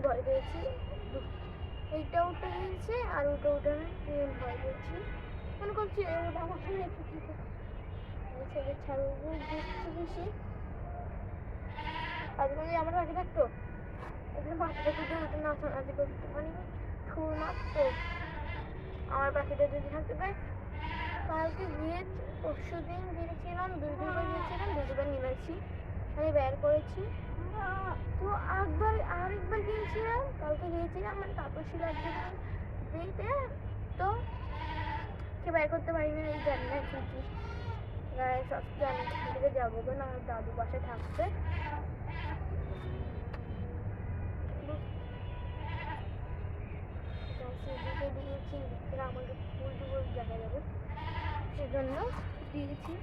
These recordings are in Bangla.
ভয় পেয়েছি। এইটা উঠে গিয়েছে আর ওটা উঠে আমি ভয় পেয়েছি। মনে করছি ওটা আমার সামনে একটু ছেলে ছাড়বো বুঝতে বেশি। আজ যদি আমার আগে থাকতো এগুলো মাথাটা তুলে উঠে নাচানাচি করতে পারি ঠুর মারতো। আমার পাখিটা যদি থাকতে পারে। কালকে গিয়ে পরশু দিন গিয়েছিলাম, দুইবার গিয়েছিলাম, দুবার নিয়েছি, আমি বের করেছি। তো আরেকবার গিয়েছিলাম, কালকে গিয়েছিলাম মানে তাপসী লাগছে দিতে, তো কে বের করতে পারিনি। এই জানি না কি সব জানি দিকে যাবো গো না, দাদু পাশে থাকবে। সেদিকে দিয়েছি, আমাকে উল্টো করে দেখা যাবে, সেজন্য দিয়েছি।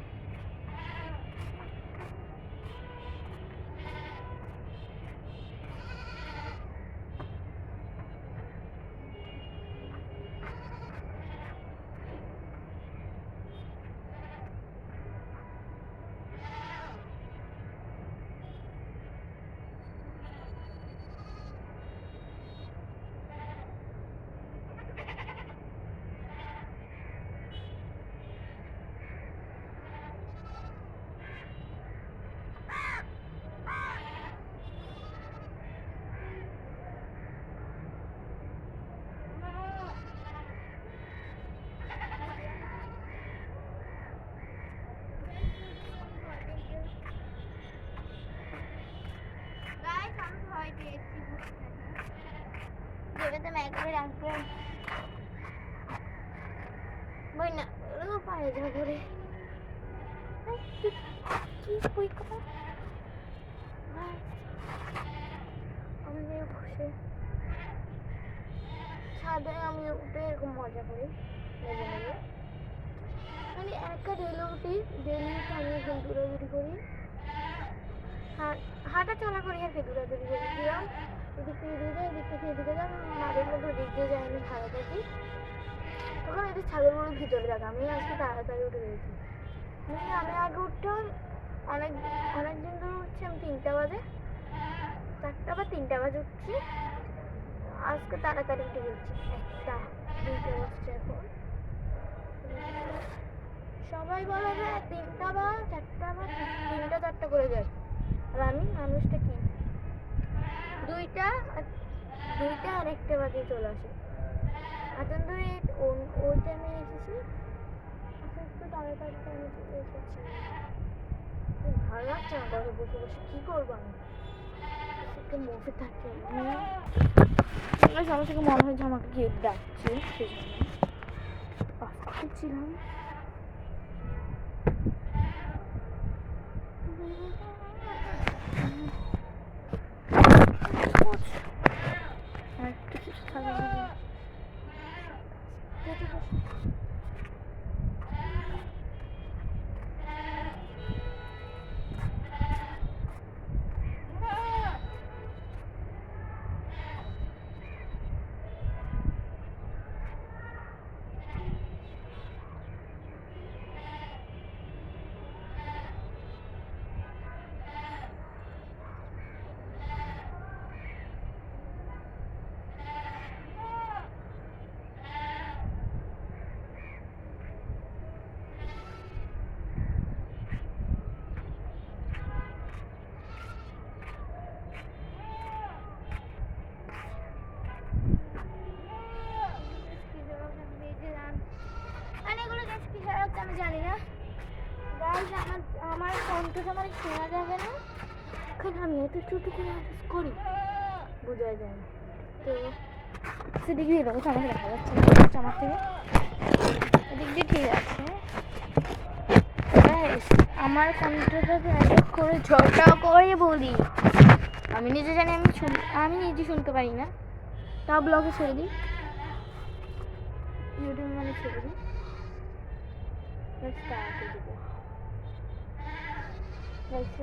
পায়ে যা করে আমি বসে ছাদে আমি উঠে এরকম মজা করি মেঝে মেঝে, মানে একা ডেলি উঠি, ডেলি আমি এখন দৌড়াদৌড়ি করি, হাঁটা চলা করি আর কি, দৌড়াদৌড়ি করে দিলাম এদিক থেকে এদিকে যাই, এদিক থেকে এদিকে যাই, মাঝের মধ্যে দিক দিয়ে যাই, আমি ভাড়া থাকি। তখন এদের ছাদের বড় ভিতরে থাকে, আমি আজকে তাড়াতাড়ি উঠে গেছি। আমি আগে উঠতাম অনেকদিন ধরে উঠছি, আমি 3টা বাজে, 4টা বা 3টা বাজে উঠছি, আজকে তাড়াতাড়ি উঠে গেছি। 1টা 2টা বাজছে এখন। সবাই বলে যে 3টা বা 4টা বা 3টা 4টা করে যায়, আর আমি মানুষটা কি 2টা আর 1টা বাজে চলে আসে। এখন ধরে ওই টাইমে এসেছি, একটু তাড়াতাড়ি আমি চলে এসেছি। ভালো লাগছে না ঘরে বসে বসে, কি করবো আমি একটু মুভি থাকি। আমার থেকে মনে হয় যে আমাকে গিয়ে ডাকছে, সেই জন্য অফ করেছিলাম। আমি জানি না গাইস, আমার কণ্ঠটা আমার শোনা যাবে না, কারণ আমি এত ছোট করে আওয়াজ করি, বোঝা যায় না। তো সেদিক দিয়ে দেবো, আমাকে দেখা যাচ্ছে আমার থেকে, এদিক দিয়ে ঠিক আছে। গাইস, আমার কণ্ঠটাকে এক করে ঝগড়া করে বলি, আমি নিজে জানি, আমি নিজে শুনতে পারি না, তাও ব্লগে ছেড়ে দিই, ইউটিউবে মানে ছেড়ে দিই। Start দিব গাইস।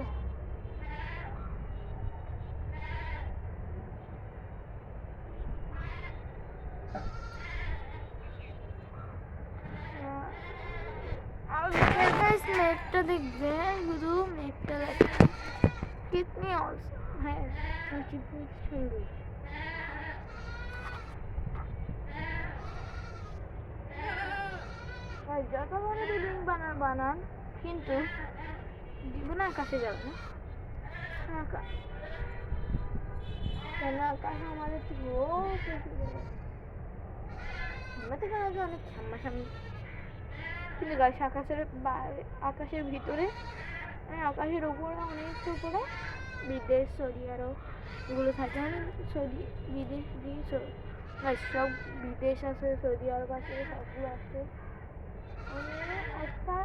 नेट देखते हैं गुरु, नेट कितनी और है कितनी सुंदर। যত বড় বিল্ডিং বানান কিন্তু জীবনে আকাশে যাবে না। আকাশ কেন আকাশ আমাদের থেকে আমরা থেকে আগে অনেক সামনাসামনি, কিন্তু গাছ আকাশের ভিতরে আকাশের উপরে অনেকটা উপরে বিদেশ সৌদি আরব এগুলো থাকে। মানে সৌদি বিদেশ দিয়ে সব বিদেশ আছে, সৌদি আরব আছে, সবগুলো আছে। একটা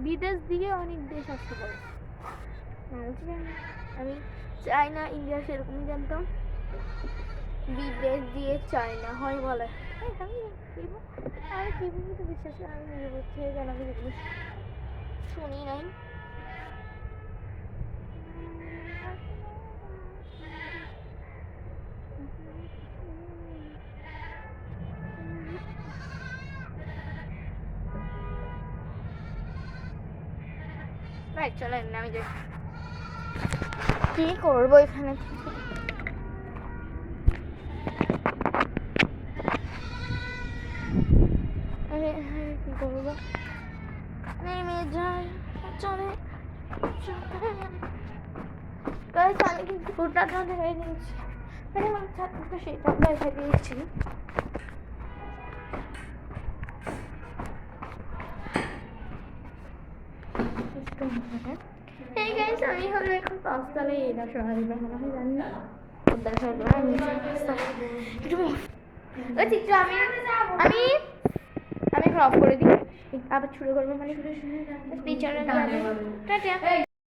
বিদেশ দিয়ে অনেক দেশ আসতে পারে। আমি চাইনা ইন্ডিয়া সেরকমই জানতাম, বিদেশ দিয়ে চায়না হয় বলে। আমি কিভাবে তো বিশ্বাস করি, আমি নিজে বলছি কেন আমি যেগুলো শুনি নাই। চলেন আমি যাই, কি করবো এখানে। কি করবো, নেমে যাই। চলে আমি কিন্তু ফুটটা দেখে দিয়েছি, মানে আমার ছাত্রটা সেটা দেখে দিয়েছি। এই গাইস আমি হলো এখন 5 তলায়, এই দেখো আমি জানি না দেখো আমি আমি আমি অফ করে দিই, আবার শুরু করবো। মানে টিচাররা টাটা।